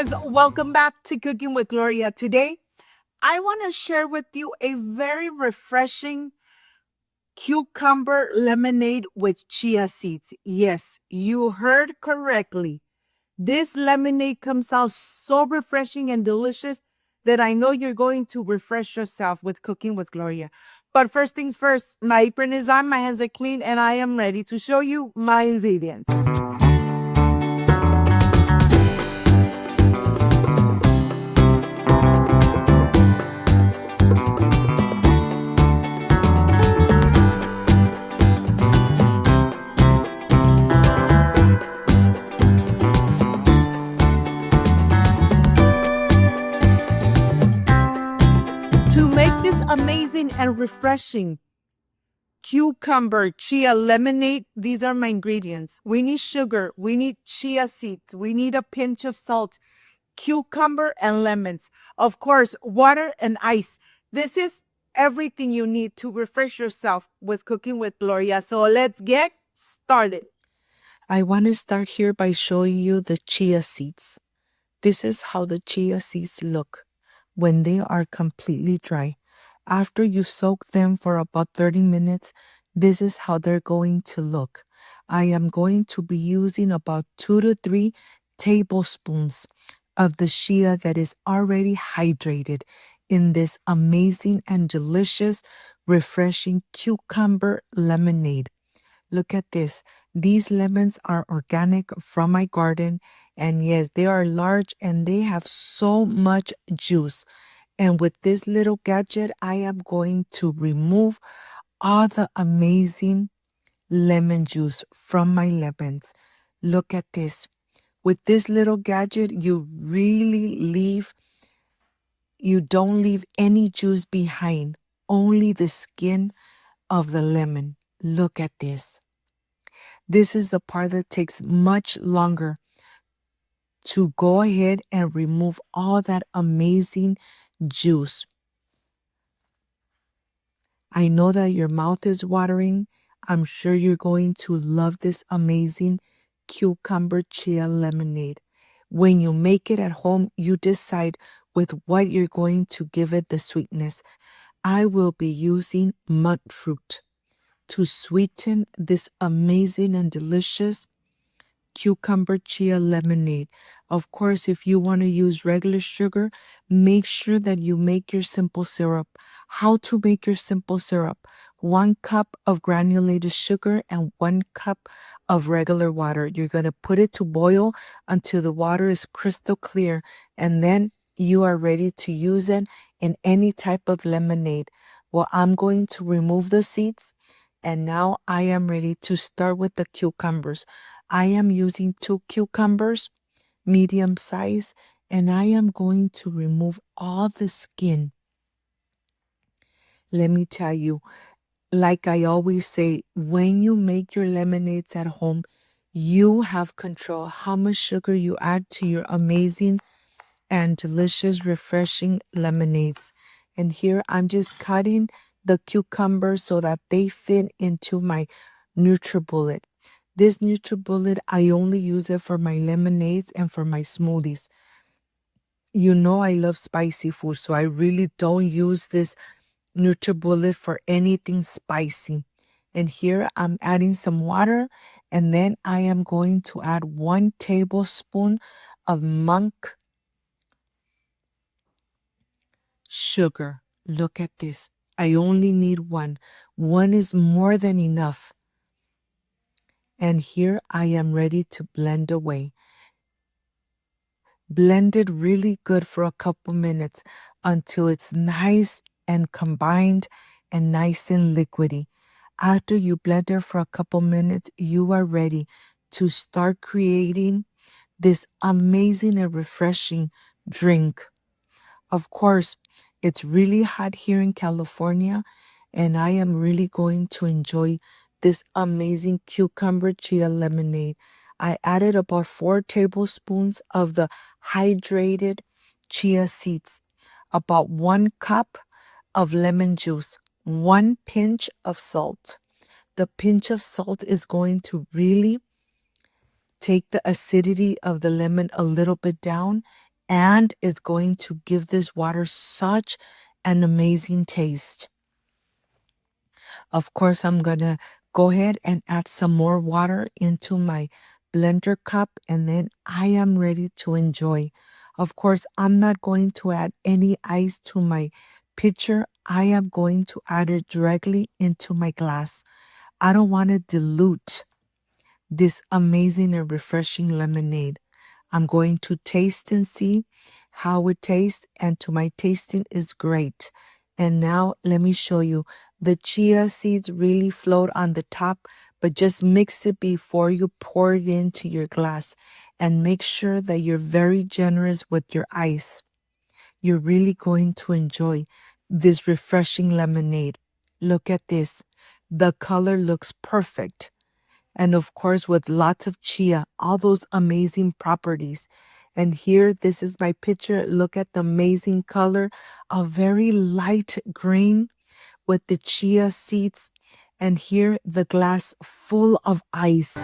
guys, welcome back to Cooking with Gloria. Today, I want to share with you a very refreshing cucumber lemonade with chia seeds. Yes, you heard correctly. This lemonade comes out so refreshing and delicious that I know you're going to refresh yourself with Cooking with Gloria. But first things first, my apron is on, my hands are clean, and I am ready to show you my ingredients. To make this amazing and refreshing cucumber chia lemonade, these are my ingredients. We need sugar, we need chia seeds, we need a pinch of salt, cucumber and lemons. Of course, water and ice. This is everything you need to refresh yourself with Cooking with Gloria. So let's get started. I want to start here by showing you the chia seeds. This is how the chia seeds look when they are completely dry. After you soak them for about 30 minutes, this is how they're going to look. I am going to be using about 2 to 3 tablespoons of the chia that is already hydrated in this amazing and delicious, refreshing cucumber lemonade. Look at this. These lemons are organic from my garden. And yes, they are large and they have so much juice. And with this little gadget, I am going to remove all the amazing lemon juice from my lemons. Look at this. With this little gadget, you don't leave any juice behind, only the skin of the lemon. Look at this. This is the part that takes much longer to go ahead and remove all that amazing juice. I know that your mouth is watering. I'm sure you're going to love this amazing cucumber chia lemonade. When you make it at home, you decide with what you're going to give it the sweetness. I will be using mud fruit to sweeten this amazing and delicious cucumber chia lemonade. Of course, if you want to use regular sugar, make sure that you make your simple syrup. How to make your simple syrup? 1 cup of granulated sugar and 1 cup of regular water. You're going to put it to boil until the water is crystal clear, and then you are ready to use it in any type of lemonade. Well, I'm going to remove the seeds, and now I am ready to start with the cucumbers. I am using 2 cucumbers, medium size, and I am going to remove all the skin. Let me tell you, like I always say, when you make your lemonades at home, you have control how much sugar you add to your amazing and delicious, refreshing lemonades. And here I'm just cutting the cucumbers so that they fit into my NutriBullet. This NutriBullet, I only use it for my lemonades and for my smoothies. You know I love spicy food, so I really don't use this NutriBullet for anything spicy. And here I'm adding some water, and then I am going to add 1 tablespoon of monk sugar. Look at this. I only need 1. 1 is more than enough. And here I am ready to blend away. Blend it really good for a couple minutes until it's nice and combined and nice and liquidy. After you blend it for a couple minutes, you are ready to start creating this amazing and refreshing drink. Of course, it's really hot here in California, and I am really going to enjoy this amazing cucumber chia lemonade. I added about 4 tablespoons of the hydrated chia seeds, about 1 cup of lemon juice, 1 pinch of salt. The pinch of salt is going to really take the acidity of the lemon a little bit down, and it's going to give this water such an amazing taste. Of course, I'm gonna go ahead and add some more water into my blender cup, and then I am ready to enjoy. Of course, I'm not going to add any ice to my pitcher. I am going to add it directly into my glass. I don't want to dilute this amazing and refreshing lemonade. I'm going to taste and see how it tastes, and to my tasting is great. And now let me show you. The chia seeds really float on the top, but just mix it before you pour it into your glass, and make sure that you're very generous with your ice. You're really going to enjoy this refreshing lemonade. Look at this. The color looks perfect, and of course with lots of chia, all those amazing properties. And here, this is my picture. Look at the amazing color, a very light green with the chia seeds. And here, the glass full of ice.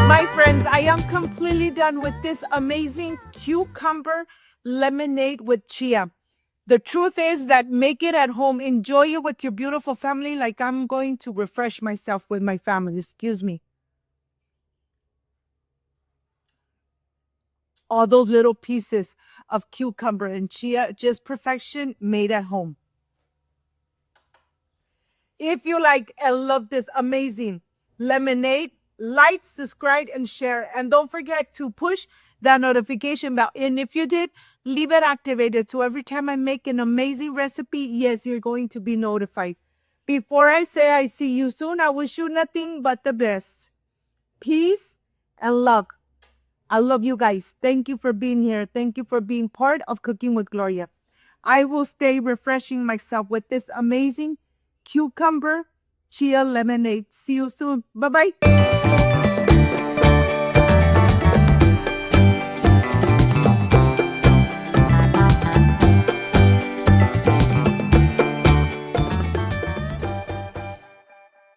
My friends, I am completely done with this amazing cucumber lemonade with chia. The truth is that make it at home. Enjoy it with your beautiful family like I'm going to refresh myself with my family. Excuse me. All those little pieces of cucumber and chia, just perfection made at home. If you like and love this amazing lemonade, like, subscribe, and share. And don't forget to push that notification bell. And if you did, leave it activated. So every time I make an amazing recipe, yes, you're going to be notified. Before I say I see you soon, I wish you nothing but the best. Peace and love. I love you guys. Thank you for being here. Thank you for being part of Cooking with Gloria. I will stay refreshing myself with this amazing cucumber chia lemonade. See you soon. Bye-bye.